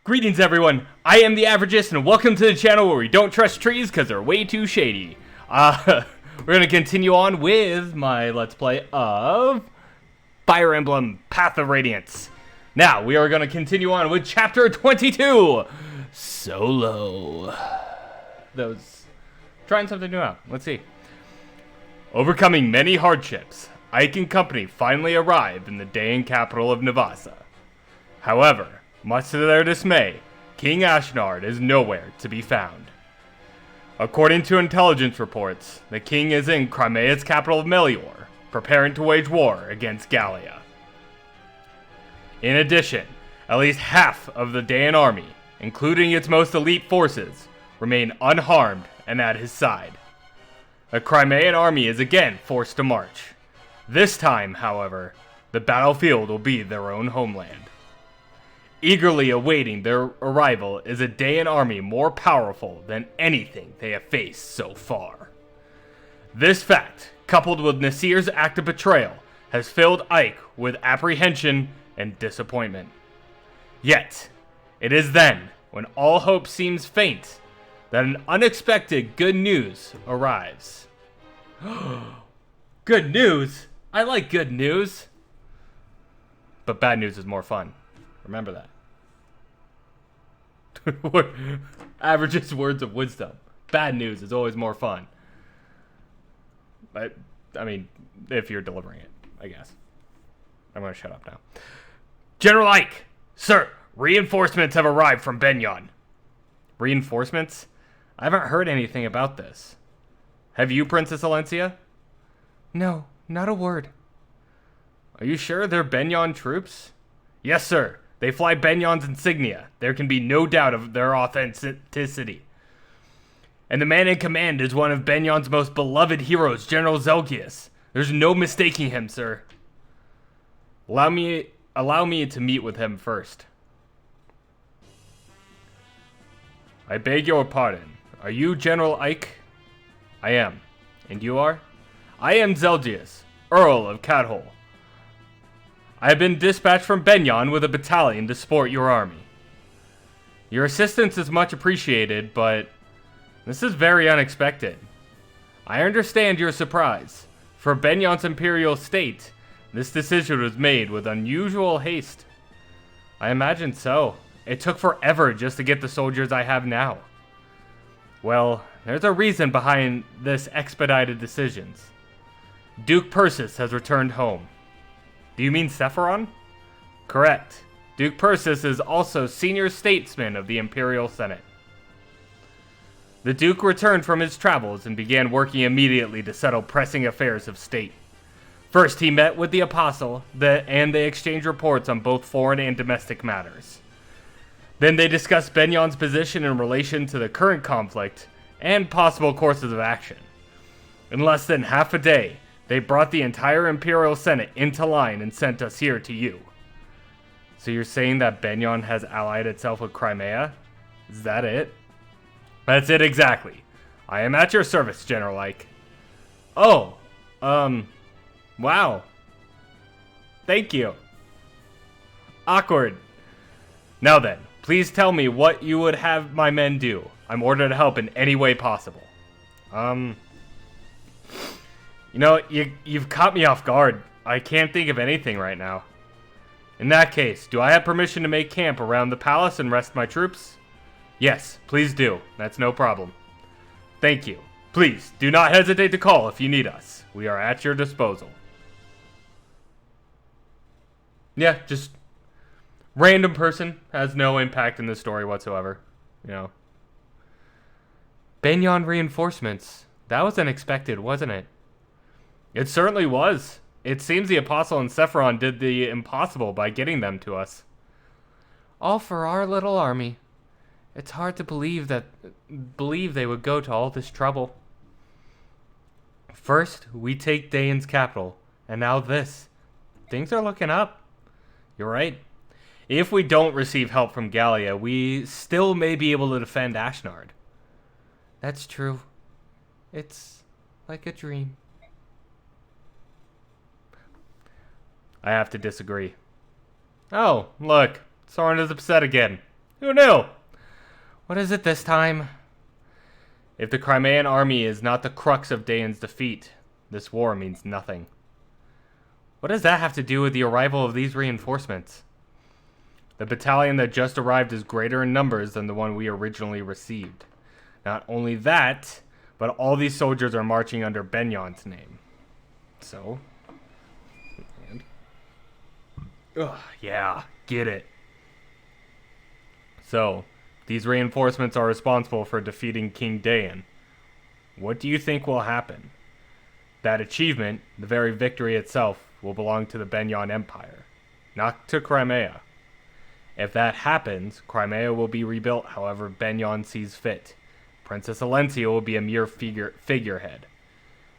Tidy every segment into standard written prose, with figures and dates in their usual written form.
Greetings everyone, I am the Averagist and welcome to the channel where we don't trust trees because they're way too shady. We're going to continue on with my Let's Play of Fire Emblem, Path of Radiance. Now, we are going to continue on with Chapter 22, Solo. Trying something new out, let's see. Overcoming many hardships, Ike and company finally arrive in the Dayan capital of Navasa. However, much to their dismay, King Ashnard is nowhere to be found. According to intelligence reports, the king is in Crimea's capital of Melior, preparing to wage war against Gallia. In addition, at least half of the Dayan army, including its most elite forces, remain unharmed and at his side. The Crimean army is again forced to march. This time, however, the battlefield will be their own homeland. Eagerly awaiting their arrival is a Dayan army more powerful than anything they have faced so far. This fact, coupled with Nasir's act of betrayal, has filled Ike with apprehension and disappointment. Yet, it is then, when all hope seems faint, that an unexpected good news arrives. Good news? I like good news. But bad news is more fun. Remember that. Average's words of wisdom. Bad news is always more fun. I mean, if you're delivering it, I guess. I'm going to shut up now. General Ike! Sir, reinforcements have arrived from Benyon. Reinforcements? I haven't heard anything about this. Have you, Princess Alencia? No, not a word. Are you sure they're Benyon troops? Yes, sir. They fly Benyon's insignia. There can be no doubt of their authenticity. And the man in command is one of Benyon's most beloved heroes, General Zelgius. There's no mistaking him, sir. Allow me to meet with him first. I beg your pardon. Are you General Ike? I am. And you are? I am Zelgius, Earl of Cathol. I have been dispatched from Benyon with a battalion to support your army. Your assistance is much appreciated, but this is very unexpected. I understand your surprise. For Benyon's imperial state, this decision was made with unusual haste. I imagine so. It took forever just to get the soldiers I have now. Well, there's a reason behind this expedited decisions. Duke Persis has returned home. Do you mean Sephiron? Correct. Duke Persis is also senior statesman of the Imperial Senate. The Duke returned from his travels and began working immediately to settle pressing affairs of state. First, he met with the Apostle, and they exchanged reports on both foreign and domestic matters. Then they discussed Benyon's position in relation to the current conflict and possible courses of action. In less than half a day, they brought the entire Imperial Senate into line and sent us here to you. So you're saying that Benyon has allied itself with Crimea? Is that it? That's it exactly. I am at your service, General Ike. Oh, wow. Thank you. Awkward. Now then, please tell me what you would have my men do. I'm ordered to help in any way possible. You know, you've caught me off guard. I can't think of anything right now. In that case, do I have permission to make camp around the palace and rest my troops? Yes, please do. That's no problem. Thank you. Please, do not hesitate to call if you need us. We are at your disposal. Yeah, just random person. Has no impact in the story whatsoever. You know. Benyon reinforcements. That was unexpected, wasn't it? It certainly was. It seems the Apostle and Sephiron did the impossible by getting them to us. All for our little army. It's hard to believe they would go to all this trouble. First, we take Dayan's capital, and now this. Things are looking up. You're right. If we don't receive help from Gallia, we still may be able to defend Ashnard. That's true. It's like a dream. I have to disagree. Oh, look. Soren is upset again. Who knew? What is it this time? If the Crimean army is not the crux of Daeon's defeat, this war means nothing. What does that have to do with the arrival of these reinforcements? The battalion that just arrived is greater in numbers than the one we originally received. Not only that, but all these soldiers are marching under Benyon's name. So? And? Ugh, yeah, get it. So, these reinforcements are responsible for defeating King Daeon. What do you think will happen? That achievement, the very victory itself, will belong to the Benyon Empire, not to Crimea. If that happens, Crimea will be rebuilt however Benyon sees fit. Princess Alencia will be a mere figurehead.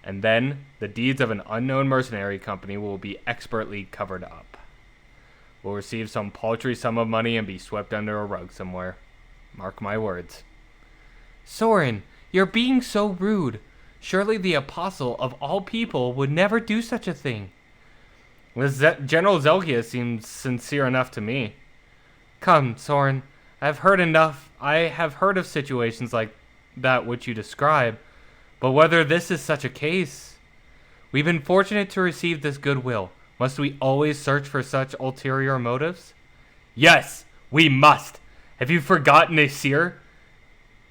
And then, the deeds of an unknown mercenary company will be expertly covered up. We'll receive some paltry sum of money and be swept under a rug somewhere. Mark my words. Soren, you're being so rude. Surely the apostle of all people would never do such a thing. General Zelgia seems sincere enough to me. Come, Soren. I have heard enough. I have heard of situations like that which you describe, but whether this is such a case... We've been fortunate to receive this goodwill. Must we always search for such ulterior motives? Yes, we must. Have you forgotten Aesir?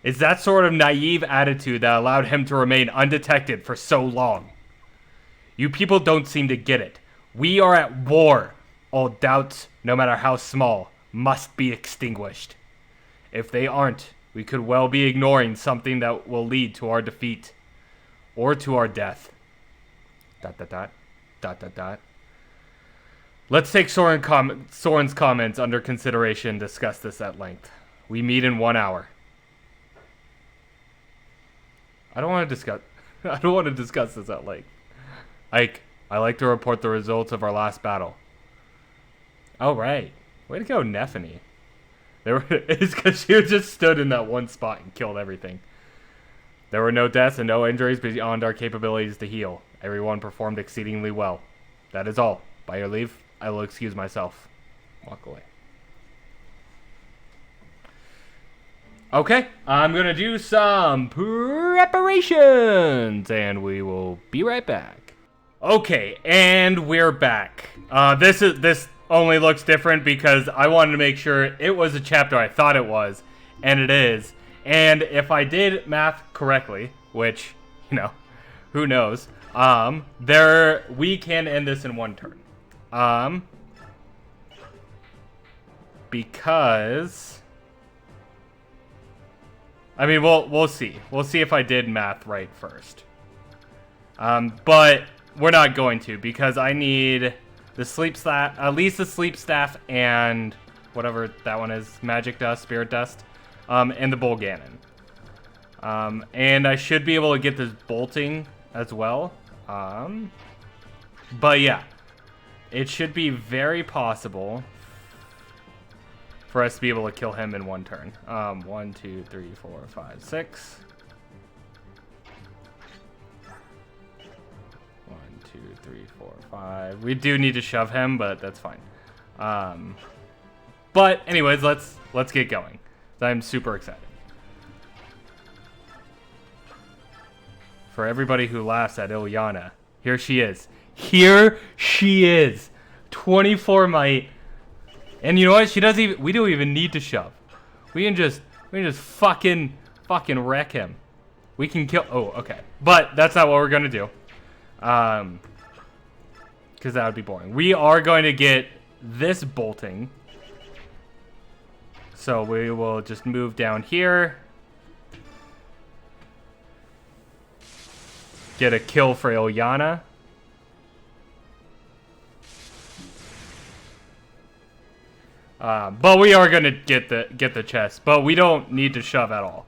It's that sort of naive attitude that allowed him to remain undetected for so long. You people don't seem to get it. We are at war. All doubts, no matter how small, must be extinguished. If they aren't, we could well be ignoring something that will lead to our defeat. Or to our death. ... Let's take Soren's comments under consideration and discuss this at length. We meet in 1 hour. I don't want to discuss this at length. Ike, I like to report the results of our last battle. Oh, right. Way to go, Nephany. It's because she just stood in that one spot and killed everything. There were no deaths and no injuries beyond our capabilities to heal. Everyone performed exceedingly well. That is all. By your leave, I will excuse myself. Walk away. Okay, I'm going to do some preparations, and we will be right back. Okay, and we're back. This only looks different because I wanted to make sure it was a chapter I thought it was, and it is. And if I did math correctly, which, who knows, we can end this in one turn. Because, I mean, we'll see. We'll see if I did math right first. But we're not going to because I need the sleep staff, at least the sleep staff and whatever that one is, magic dust, spirit dust, and the bull ganon. And I should be able to get this bolting as well. But yeah, it should be very possible for us to be able to kill him in one turn. 1, 2, 3, 4, 5, 6. 1, 2, 3, 4, 5. We do need to shove him, but that's fine. But anyways, let's get going. I'm super excited. For everybody who laughs at Ilyana, here she is. Here she is. 24 might. And you know what? We don't even need to shove. We can just fucking wreck him. We can kill. Oh, okay. But that's not what we're gonna do. Because that would be boring. We are going to get this bolting. So we will just move down here. Get a kill for Ilyana. But we are gonna get the chest. But we don't need to shove at all.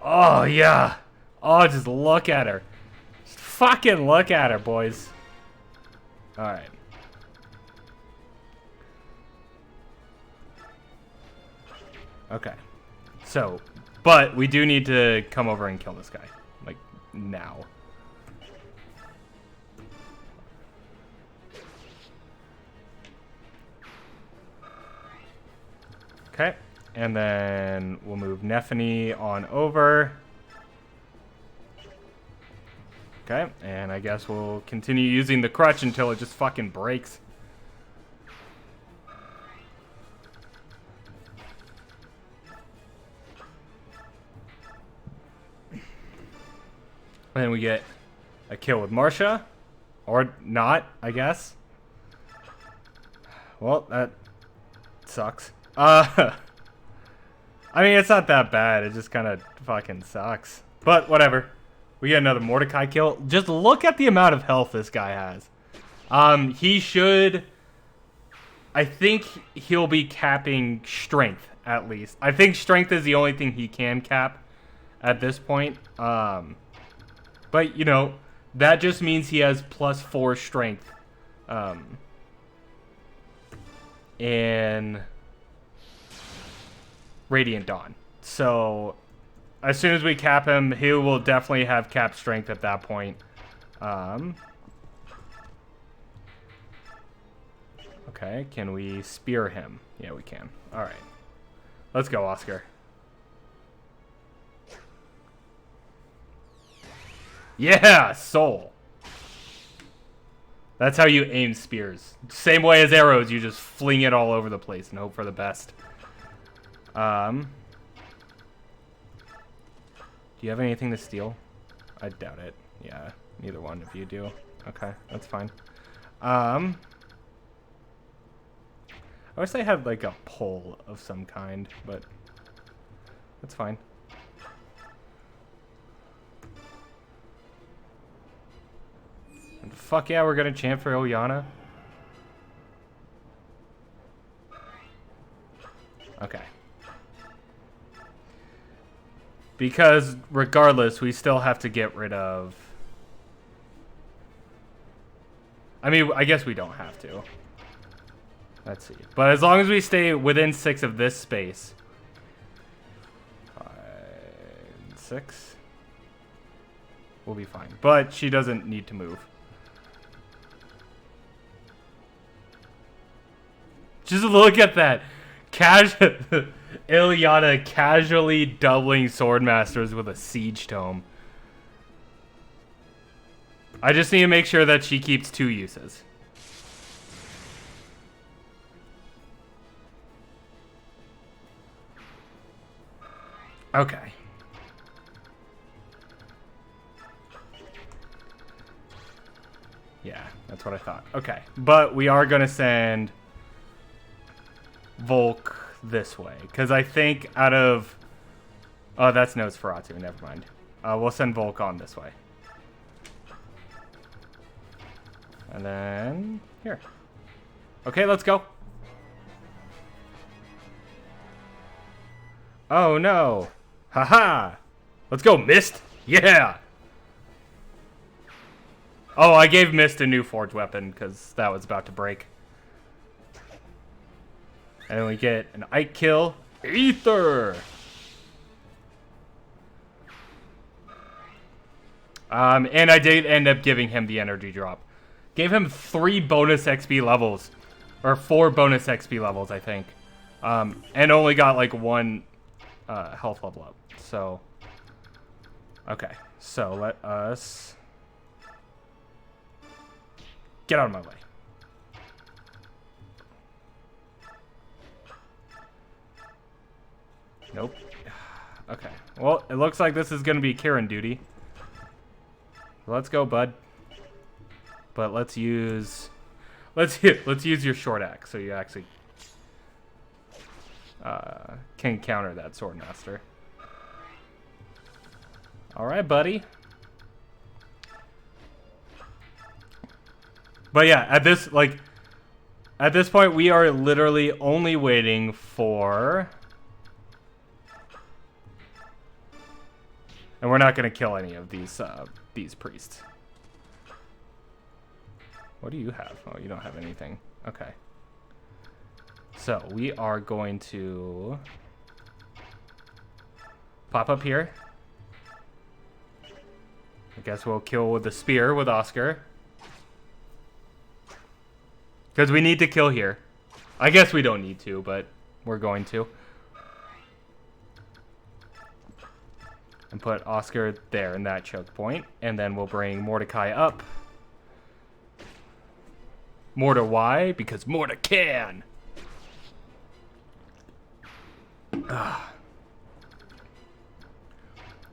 Oh yeah. Oh, just look at her. Just fucking look at her, boys. All right. Okay. So, but we do need to come over and kill this guy. Like, now. Okay. And then we'll move Nephany on over. Okay, and I guess we'll continue using the crutch until it just fucking breaks. And then we get a kill with Marcia. Or not, I guess. Well, that sucks. I mean, it's not that bad. It just kind of fucking sucks. But whatever. We get another Mordecai kill. Just look at the amount of health this guy has. He should... I think he'll be capping strength, at least. I think strength is the only thing he can cap at this point. But, you know, that just means he has +4 strength. In Radiant Dawn. So, as soon as we cap him, he will definitely have cap strength at that point. Okay, can we spear him? Yeah, we can. Alright. Let's go, Oscar. Yeah, soul. That's how you aim spears. Same way as arrows, you just fling it all over the place and hope for the best. Do you have anything to steal? I doubt it. Yeah, neither one of you do. Okay, that's fine. I wish they had like a pole of some kind, but that's fine. And fuck yeah, we're gonna chant for Ilyana. Okay. Because regardless, we still have to get rid of... I mean, I guess we don't have to. Let's see. But as long as we stay within 6 of this space. 5, 6. We'll be fine. But she doesn't need to move. Just look at that. Ilyana casually doubling Swordmasters with a Siege Tome. I just need to make sure that she keeps 2 uses. Okay. Yeah, that's what I thought. Okay, but we are going to send Volk this way, because I think out of... Oh, that's Nosferatu, never mind. We'll send Volk on this way. And then... here. Okay, let's go. Oh, no. Haha! Let's go, Mist! Yeah! Oh, I gave Mist a new forge weapon, because that was about to break. And we get an Ike kill. Ether! And I did end up giving him the energy drop. Gave him 3 bonus XP levels. Or 4 bonus XP levels, I think. And only got like 1 health level up. So, okay. So let us get out of my way. Nope. Okay. Well, it looks like this is going to be Kieran duty. Let's go, bud. But let's use your short axe so you actually can counter that Swordmaster. All right, buddy. But yeah, at this point we are literally only waiting for... And we're not going to kill any of these priests. What do you have? Oh, you don't have anything. Okay. So, we are going to pop up here. I guess we'll kill with the spear with Oscar. Because we need to kill here. I guess we don't need to, but we're going to. And put Oscar there in that choke point. And then we'll bring Mordecai up. Mortar why? Because Mortar can!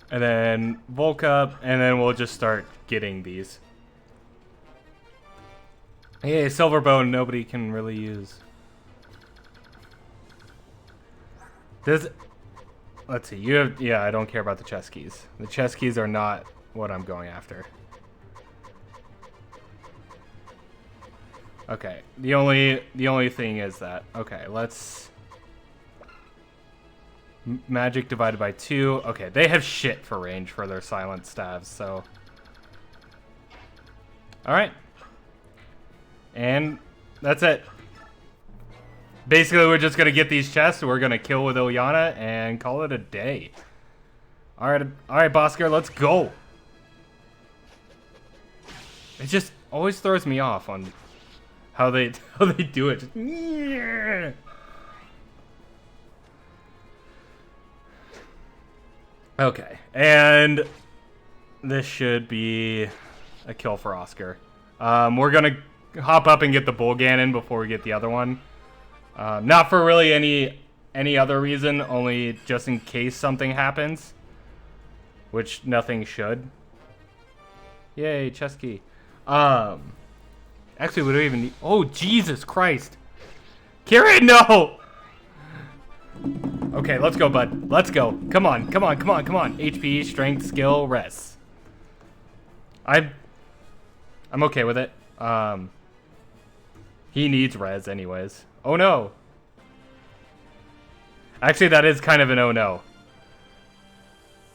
And then Volk up, and then we'll just start getting these. Hey, Silverbone nobody can really use. Let's see, you have, yeah, I don't care about the chess keys. The chess keys are not what I'm going after. Okay, the only thing is that, okay, let's... Magic divided by 2. Okay, they have shit for range for their silent staves, so... Alright. And that's it. Basically, we're just gonna get these chests, we're gonna kill with Ilyana, and call it a day. Alright, Bosker, let's go! It just always throws me off on how they do it. Just, yeah. Okay, and this should be a kill for Oscar. We're gonna hop up and get the Bull Ganon before we get the other one. Not for really any other reason, only just in case something happens. Which nothing should. Yay, chess key. Actually, we don't even need... Oh, Jesus Christ. Kieran, no! Okay, let's go, bud. Let's go. Come on, come on, come on, come on. HP, strength, skill, res. I'm okay with it. He needs res anyways. Oh no. Actually, that is kind of an oh no.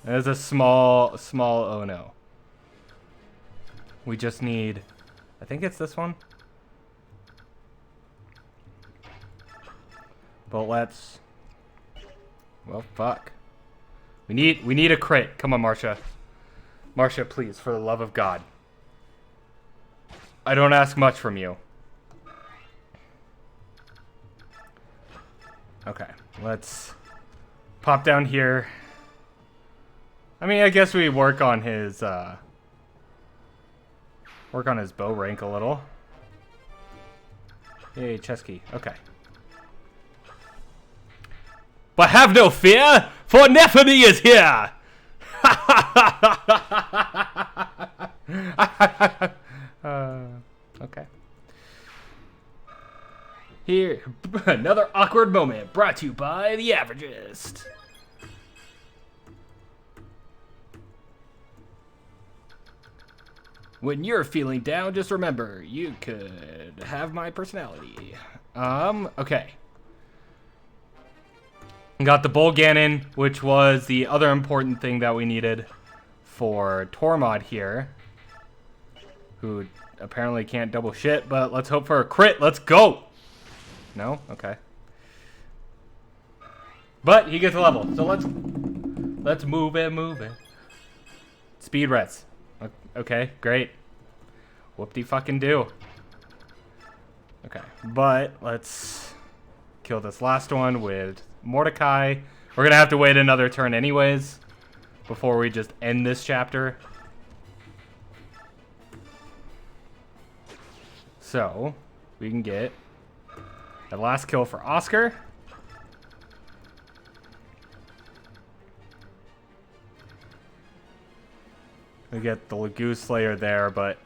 That is a small oh no. We just need... I think it's this one. But let's... Well, fuck. We need a crit. Come on, Marcia. Marcia, please, for the love of God. I don't ask much from you. Okay, let's pop down here. I mean, I guess we work on his bow rank a little. Yay, chess key. Okay. But have no fear, for Nephany is here! Okay. Here, another awkward moment brought to you by the Averagist. When you're feeling down, just remember, you could have my personality. Okay. Got the Bull Ganon, which was the other important thing that we needed for Tormod here. Who apparently can't double shit, but let's hope for a crit. Let's go! No? Okay. But he gets a level, so let's move it. Speed res. Okay, great. Whoop-de fucking do. Okay, but let's kill this last one with Mordecai. We're gonna have to wait another turn anyways before we just end this chapter. So, we can get the last kill for Oscar. We get the Lagoon Slayer there, but...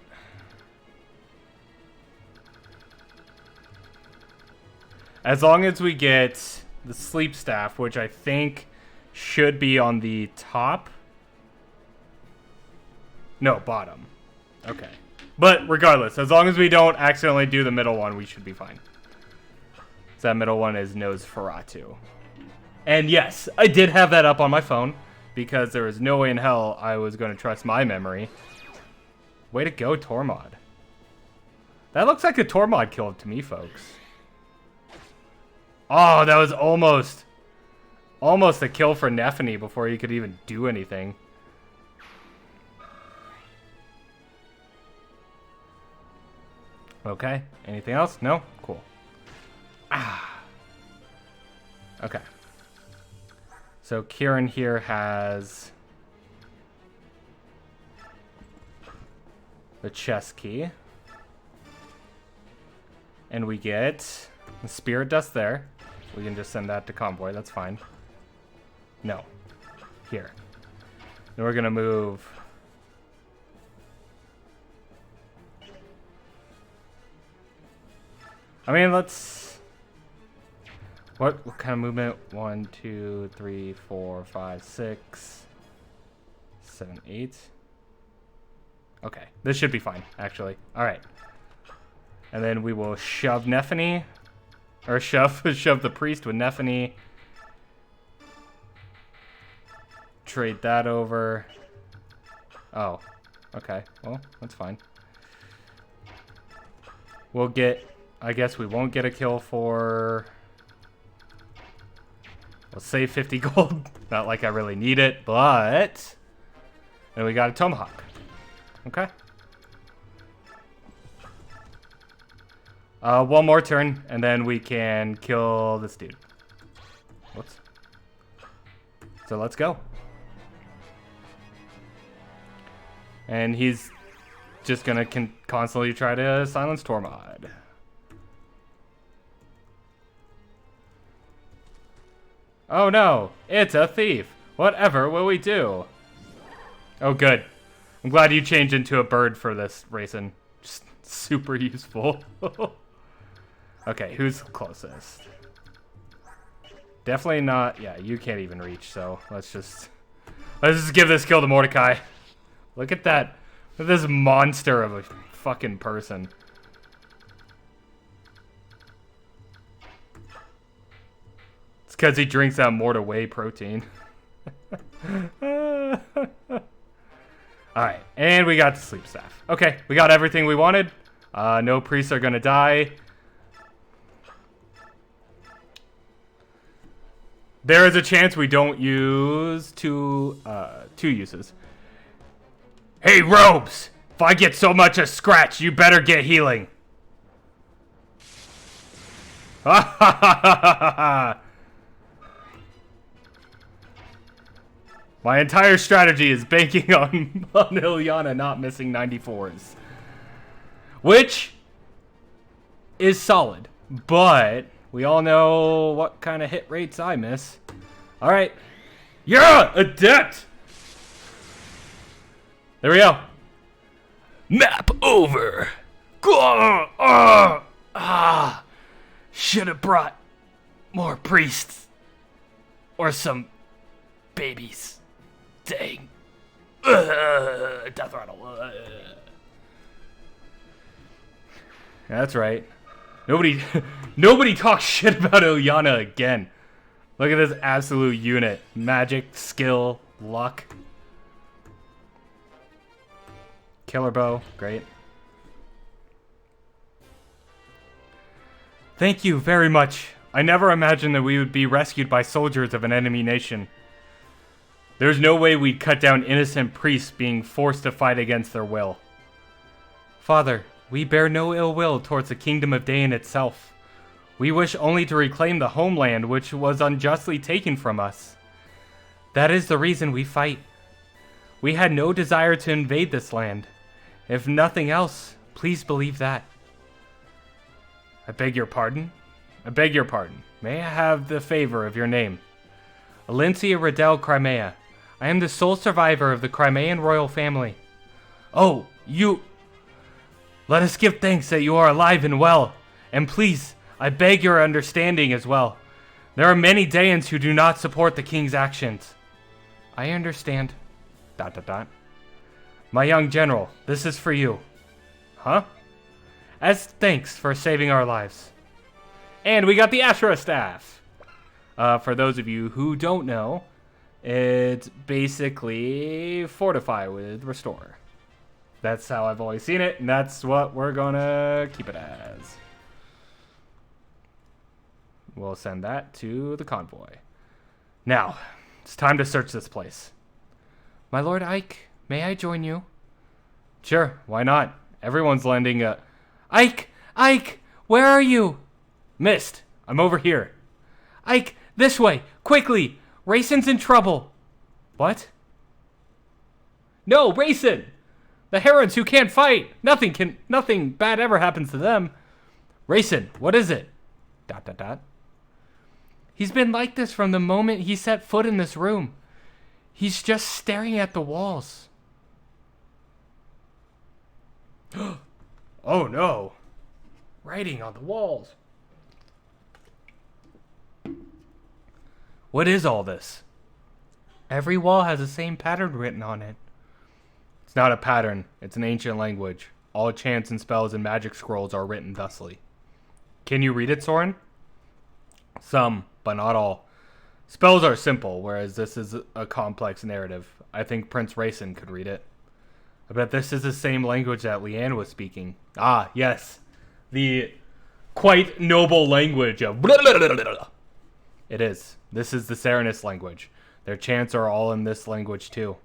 as long as we get the Sleep Staff, which I think should be on the top. No, bottom. Okay. But regardless, as long as we don't accidentally do the middle one, we should be fine. So that middle one is Nosferatu. And yes, I did have that up on my phone, because there was no way in hell I was going to trust my memory. Way to go, Tormod. That looks like a Tormod kill to me, folks. Oh, that was almost a kill for Nephany before he could even do anything. Okay, anything else? No? Cool. Ah. Okay. So Kieran here has the chest key. And we get the spirit dust there. We can just send that to convoy. That's fine. No. Here. Then we're going to move... I mean, let's... What kind of movement? 1, 2, 3, 4, 5, 6, 7, 8. Okay, this should be fine, actually. All right. And then we will shove Nephany, or shove the priest with Nephany. Trade that over. Oh, okay. Well, that's fine. We'll get... I guess we won't get a kill for... Let's save 50 gold. Not like I really need it, but... And we got a tomahawk. Okay. One more turn, and then we can kill this dude. Whoops. So let's go. And he's just gonna constantly try to silence Tormod. Oh no, it's a thief. Whatever will we do? Oh good. I'm glad you changed into a bird for this, Rayson. Just super useful. Okay, who's closest? Definitely not. Yeah, you can't even reach, so let's just give this kill to Mordecai. Look at that. Look at this monster of a fucking person. It's because he drinks that Morta whey protein. Alright, and we got the sleep staff. Okay, we got everything we wanted. No priests are gonna die. There is a chance we don't use two uses. Hey, robes! If I get so much as scratch, you better get healing. Ha ha ha ha ha! My entire strategy is banking on Ilyana not missing 94s. Which is solid, but we all know what kind of hit rates I miss. Alright. Yeah! Adept! There we go. Map over. Should have brought more priests. Or some babies. Dang. Death rattle. That's right. Nobody talks shit about Ilyana again. Look at this absolute unit. Magic, skill, luck. Killer bow, great. Thank you very much. I never imagined that we would be rescued by soldiers of an enemy nation. There's no way we'd cut down innocent priests being forced to fight against their will. Father, we bear no ill will towards the kingdom of Dain itself. We wish only to reclaim the homeland which was unjustly taken from us. That is the reason we fight. We had no desire to invade this land. If nothing else, please believe that. I beg your pardon? I beg your pardon. May I have the favor of your name? Alencia Riddell Crimea. I am the sole survivor of the Crimean royal family. Oh, you... Let us give thanks that you are alive and well. And please, I beg your understanding as well. There are many Daeans who do not support the king's actions. I understand. ... My young general, this is for you. Huh? As thanks for saving our lives. And we got the Ashura staff. For those of you who don't know, it's basically fortify with restore. That's how I've always seen it, and that's what we're gonna keep it as. We'll send that to the convoy. Now, it's time to search this place. My Lord Ike, may I join you? Sure, why not? Everyone's lending a... Ike! Ike! Where are you? Mist, I'm over here. Ike, this way! Quickly! Rayson's in trouble! What? No, Rayson! The herons who can't fight. Nothing bad ever happens to them. Rayson, what is it? ... He's been like this from the moment he set foot in this room. He's just staring at the walls. Oh no. Writing on the walls. What is all this? Every wall has the same pattern written on it. It's not a pattern. It's an ancient language. All chants and spells and magic scrolls are written thusly. Can you read it, Soren? Some, but not all. Spells are simple, whereas this is a complex narrative. I think Prince Rayson could read it. I bet this is the same language that Leanne was speaking. Ah, yes. The quite noble language of... It is. This is the Serenus language. Their chants are all in this language too.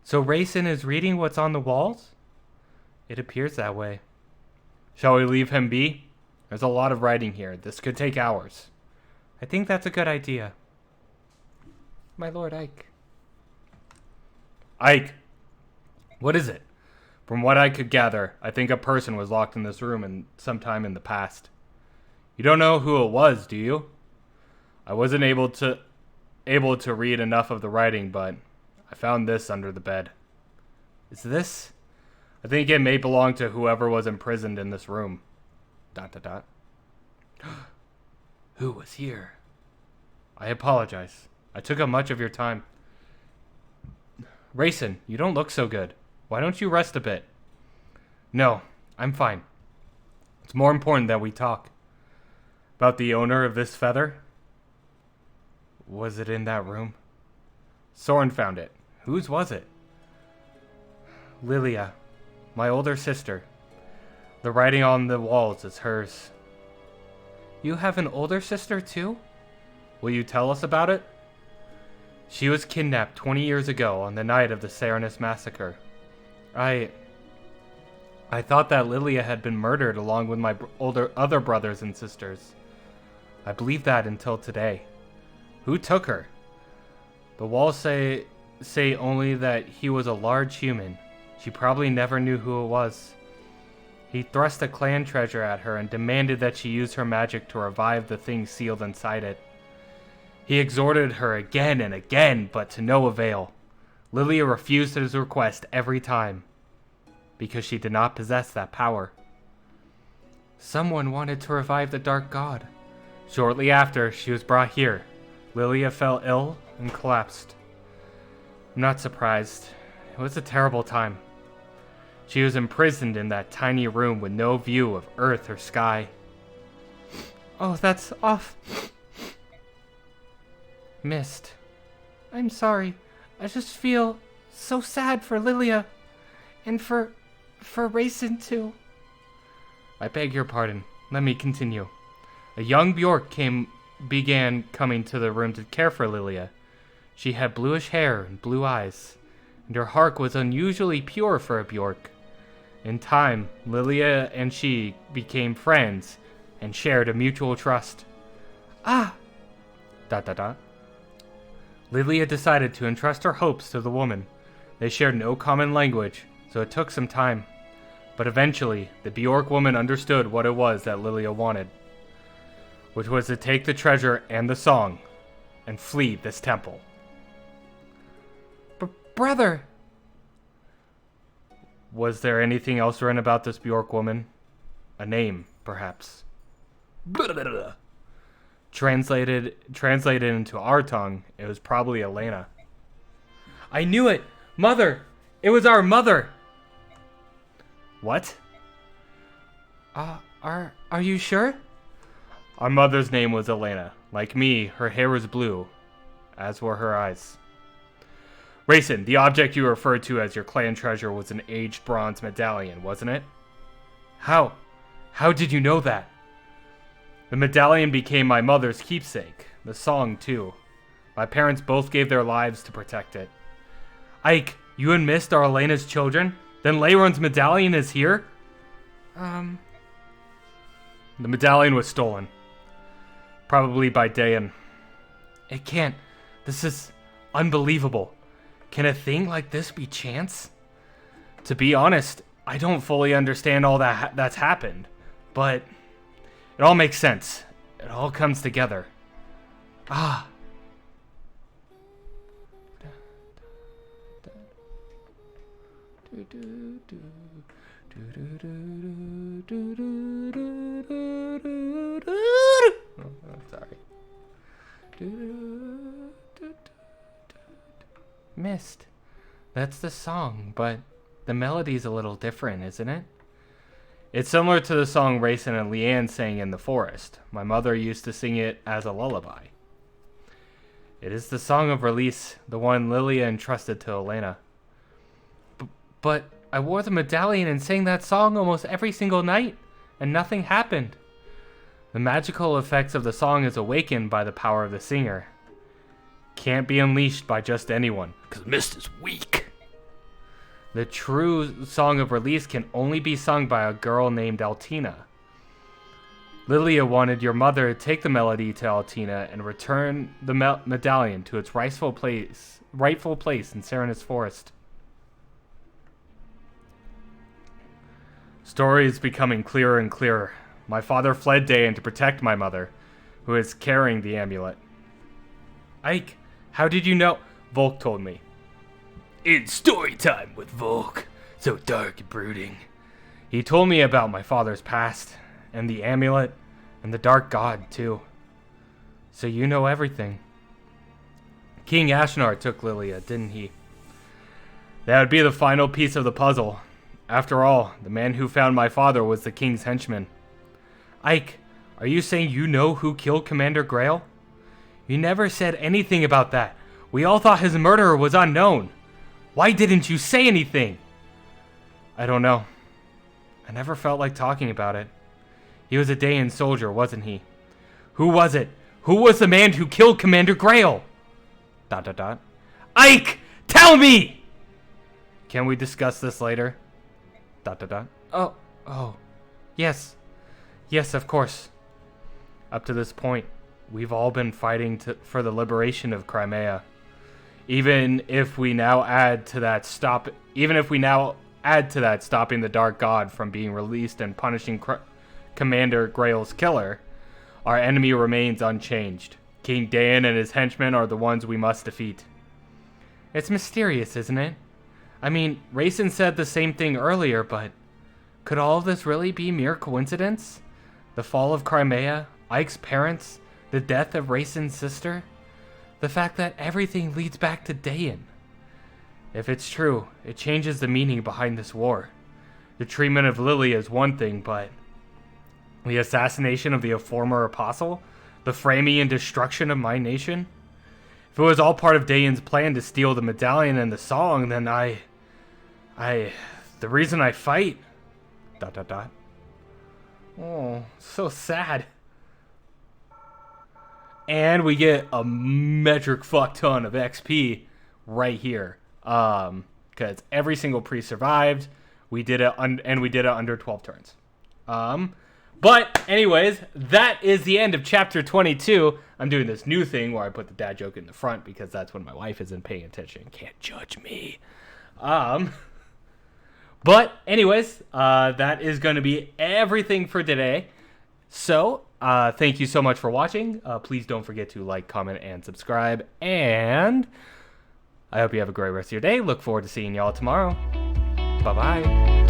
So Rayson is reading what's on the walls? It appears that way. Shall we leave him be? There's a lot of writing here. This could take hours. I think that's a good idea. My Lord Ike. Ike! What is it? From what I could gather, I think a person was locked in this room sometime in the past. You don't know who it was, do you? I wasn't able to read enough of the writing, but I found this under the bed. Is this? I think it may belong to whoever was imprisoned in this room. ... Who was here? I apologize. I took up much of your time. Rayson, you don't look so good. Why don't you rest a bit? No, I'm fine. It's more important that we talk. About the owner of this feather? Was it in that room? Soren found it. Whose was it? Lilia, my older sister. The writing on the walls is hers. You have an older sister too? Will you tell us about it? She was kidnapped 20 years ago on the night of the Serenus massacre. I thought that Lilia had been murdered along with my other brothers and sisters. I believed that until today. Who took her? The walls say only that he was a large human. She probably never knew who it was. He thrust a clan treasure at her and demanded that she use her magic to revive the thing sealed inside it. He exhorted her again and again, but to no avail. Lilia refused his request every time, because she did not possess that power. Someone wanted to revive the Dark God. Shortly after, she was brought here. Lilia fell ill and collapsed. I'm not surprised. It was a terrible time. She was imprisoned in that tiny room with no view of earth or sky. Oh, that's off. Mist. I'm sorry. I just feel so sad for Lilia. And for Rayson too. I beg your pardon. Let me continue. A young Bjork began coming to the room to care for Lilia. She had bluish hair and blue eyes, and her heart was unusually pure for a Bjork. In time, Lilia and she became friends and shared a mutual trust. Lilia decided to entrust her hopes to the woman. They shared no common language, so it took some time. But eventually, the Bjork woman understood what it was that Lilia wanted, which was to take the treasure and the song and flee this temple. Brother! Was there anything else written about this Bjork woman? A name, perhaps. Translated into our tongue, it was probably Elena. I knew it! Mother! It was our mother! What? Are you sure? Our mother's name was Elena. Like me, her hair was blue, as were her eyes. Rayson, the object you referred to as your clan treasure was an aged bronze medallion, wasn't it? How? How did you know that? The medallion became my mother's keepsake. The song, too. My parents both gave their lives to protect it. Ike, you and Mist are Elena's children? Then Leiron's medallion is here? The medallion was stolen. Probably by Dayan. It can't. This is unbelievable. Can a thing like this be chance? To be honest, I don't fully understand all that's happened, but it all makes sense. It all comes together. Ah. Oh, sorry. Mist. That's the song, but the melody's a little different, isn't it? It's similar to the song Raisin and Leanne sang in the forest. My mother used to sing it as a lullaby. It is the song of release, the one Lilia entrusted to Elena. But I wore the medallion and sang that song almost every single night, and nothing happened. The magical effects of the song is awakened by the power of the singer. Can't be unleashed by just anyone, because Mist is weak. The true song of release can only be sung by a girl named Altina. Lilia wanted your mother to take the melody to Altina and return the medallion to its rightful place in Serenus Forest. Story is becoming clearer and clearer. My father fled Dayan to protect my mother, who is carrying the amulet. Ike, how did you know? Volk told me. It's story time with Volk. So dark and brooding. He told me about my father's past, and the amulet, and the dark god, too. So you know everything. King Ashnar took Lilia, didn't he? That would be the final piece of the puzzle. After all, the man who found my father was the king's henchman. Ike, are you saying you know who killed Commander Grail? You never said anything about that. We all thought his murderer was unknown. Why didn't you say anything? I don't know. I never felt like talking about it. He was a Dayan soldier, wasn't he? Who was it? Who was the man who killed Commander Grail? ... Ike! Tell me! Can we discuss this later? ... Oh. Yes. Yes, of course. Up to this point, we've all been fighting for the liberation of Crimea. Even if we now add to that stopping the Dark God from being released and punishing Commander Grail's killer, our enemy remains unchanged. King Dayan and his henchmen are the ones we must defeat. It's mysterious, isn't it? I mean, Raisin said the same thing earlier, but could all of this really be mere coincidence? The fall of Crimea, Ike's parents, the death of Raisin's sister? The fact that everything leads back to Dayan. If it's true, it changes the meaning behind this war. The treatment of Lilia is one thing, but the assassination of the former apostle? The framing and destruction of my nation? If it was all part of Dayan's plan to steal the medallion and the song, then the reason I fight... ... Oh, so sad. And we get a metric fuck ton of XP right here. Because every single priest survived. We did it under 12 turns. But anyways, that is the end of chapter 22. I'm doing this new thing where I put the dad joke in the front because that's when my wife isn't paying attention. Can't judge me. But anyways, that is going to be everything for today. So, thank you so much for watching. Please don't forget to like, comment, and subscribe. And I hope you have a great rest of your day. Look forward to seeing y'all tomorrow. Bye-bye.